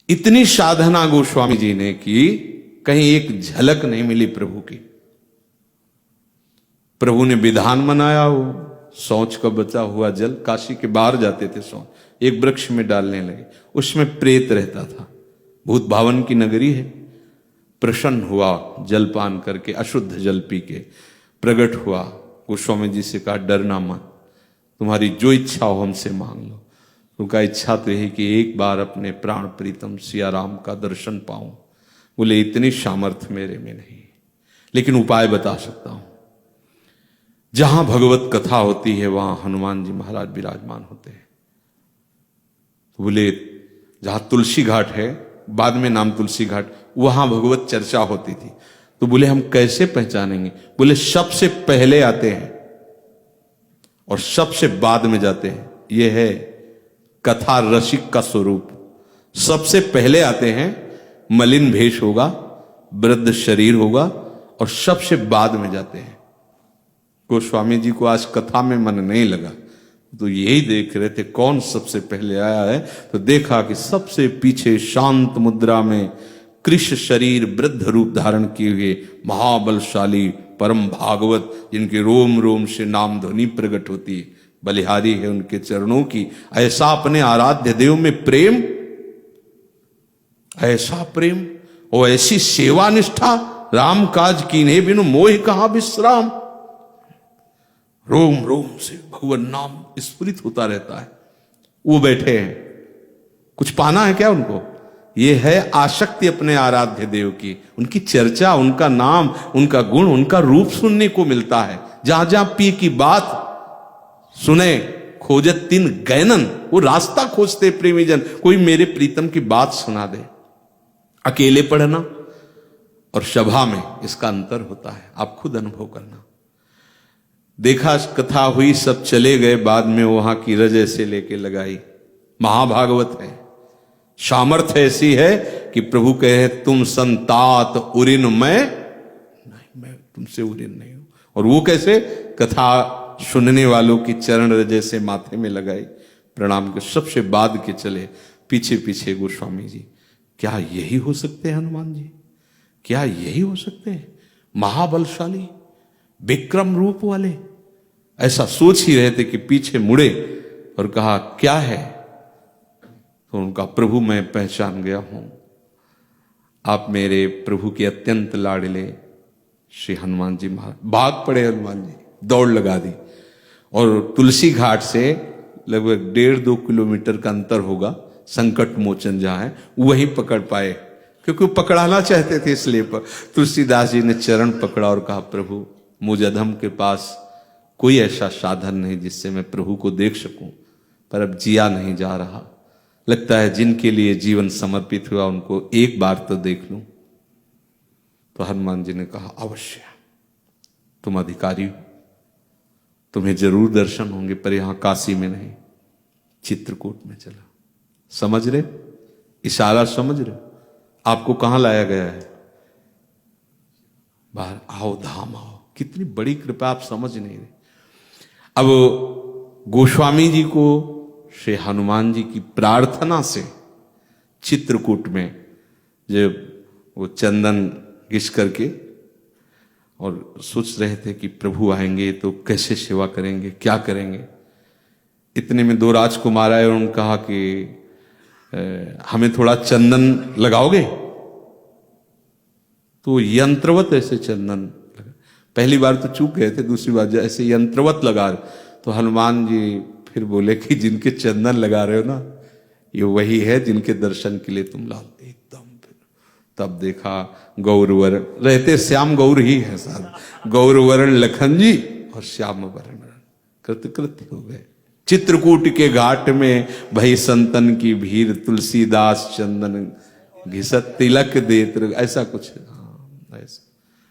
इतनी साधना गोस्वामी जी ने की, कहीं एक झलक नहीं मिली प्रभु की। प्रभु ने विधान बनाया हो, शौच का बचा हुआ जल, काशी के बाहर जाते थे शौच, एक वृक्ष में डालने लगे, उसमें प्रेत रहता था। भूत भावन की नगरी है। प्रसन्न हुआ जलपान करके, अशुद्ध जल पी के प्रकट हुआ, गोस्वामी जी से कहा डरना मत, तुम्हारी जो इच्छा हो हमसे मांग लो। उनका इच्छा तो यही कि एक बार अपने प्राण प्रीतम सिया राम का दर्शन पाऊं। बोले इतनी सामर्थ्य मेरे में नहीं, लेकिन उपाय बता सकता हूं। जहां भगवत कथा होती है वहां हनुमान जी महाराज विराजमान होते हैं। तो बोले जहां तुलसी घाट है, बाद में नाम तुलसी घाट, वहां भगवत चर्चा होती थी। तो बोले हम कैसे पहचानेंगे? बोले सबसे पहले आते हैं और सबसे बाद में जाते हैं। यह है कथा रसिक का स्वरूप। सबसे पहले आते हैं, मलिन भेष होगा, वृद्ध शरीर होगा, और सबसे बाद में जाते हैं। गोस्वामी जी को आज कथा में मन नहीं लगा, तो यही देख रहे थे कौन सबसे पहले आया है। तो देखा कि सबसे पीछे शांत मुद्रा में कृष्ण शरीर वृद्ध रूप धारण किए हुए महाबलशाली परम भागवत, जिनके रोम रोम से नाम ध्वनि प्रकट होती है, बलिहारी है उनके चरणों की। ऐसा अपने आराध्य देव में प्रेम, ऐसा प्रेम और ऐसी सेवा निष्ठा, राम काज कीन्हे बिनु मोह कहां विश्राम। रोम रोम से भगवान नाम स्फुरित होता रहता है। वो बैठे हैं, कुछ पाना है क्या उनको? ये है आसक्ति अपने आराध्य देव की, उनकी चर्चा, उनका नाम, उनका गुण, उनका रूप सुनने को मिलता है। जहां जहां पी की बात सुने, खोजत तीन गैनन, वो रास्ता खोजते प्रेमी जन, कोई मेरे प्रीतम की बात सुना दे। अकेले पढ़ना और सभा में इसका अंतर होता है, आप खुद अनुभव करना। देखा कथा हुई, सब चले गए, बाद में वहां की रज ऐसे लेके लगाई। महाभागवत है, सामर्थ्य ऐसी है कि प्रभु कहे तुम संतात उरिन मैं नहीं, मैं तुमसे उरिन नहीं हूं। और वो कैसे? कथा सुनने वालों की चरण रज से माथे में लगाई, प्रणाम के सबसे बाद के चले पीछे पीछे गोस्वामी जी। क्या यही हो सकते हैं हनुमान जी? क्या यही हो सकते हैं? महाबलशाली विक्रम रूप वाले, ऐसा सोच ही रहे थे कि पीछे मुड़े और कहा क्या है? तो उनका प्रभु मैं पहचान गया हूं, आप मेरे प्रभु के अत्यंत लाडले श्री हनुमान जी महाराज। भाग पड़े हनुमान जी, दौड़ लगा दी, और तुलसी घाट से लगभग 1.5-2 किलोमीटर का अंतर होगा, संकट मोचन जहां है, वहीं पकड़ पाए, क्योंकि वो पकड़ाना चाहते थे इसलिए। तुलसीदास जी ने चरण पकड़ा और कहा प्रभु मुझ अधम के पास कोई ऐसा साधन नहीं जिससे मैं प्रभु को देख सकूं, पर अब जिया नहीं जा रहा। लगता है जिनके लिए जीवन समर्पित हुआ उनको एक बार तो देख लूं। तो हनुमान जी ने कहा अवश्य, तुम अधिकारी हो, तुम्हें जरूर दर्शन होंगे, पर यहां काशी में नहीं, चित्रकूट में चला। समझ रहे? इशारा समझ रहे? आपको कहां लाया गया है? बाहर आओ, धाम आओ। कितनी बड़ी कृपा, आप समझ नहीं रहे। अब गोस्वामी जी को श्री हनुमान जी की प्रार्थना से चित्रकूट में जब वो चंदन घिस करके और सोच रहे थे कि प्रभु आएंगे तो कैसे सेवा करेंगे, क्या करेंगे, इतने में 2 राजकुमार आए और उन्होंने कहा कि हमें थोड़ा चंदन लगाओगे? तो यंत्रवत ऐसे चंदन, पहली बार तो चूक गए थे, दूसरी बार ऐसे यंत्रवत लगा रहे। तो हनुमान जी फिर बोले कि जिनके चंदन लगा रहे हो ना, ये वही है जिनके दर्शन के लिए तुम लाते एकदम। तब देखा गौरवर्ण, रहते श्याम गौर ही है साहब, गौरवर्ण लखन जी और श्याम वर्ण कृतकृत्य हो गए। चित्रकूट के घाट में भई संतन की भीड़, तुलसीदास चंदन घिसत तिलक देत, ऐसा कुछ। हाँ ऐसा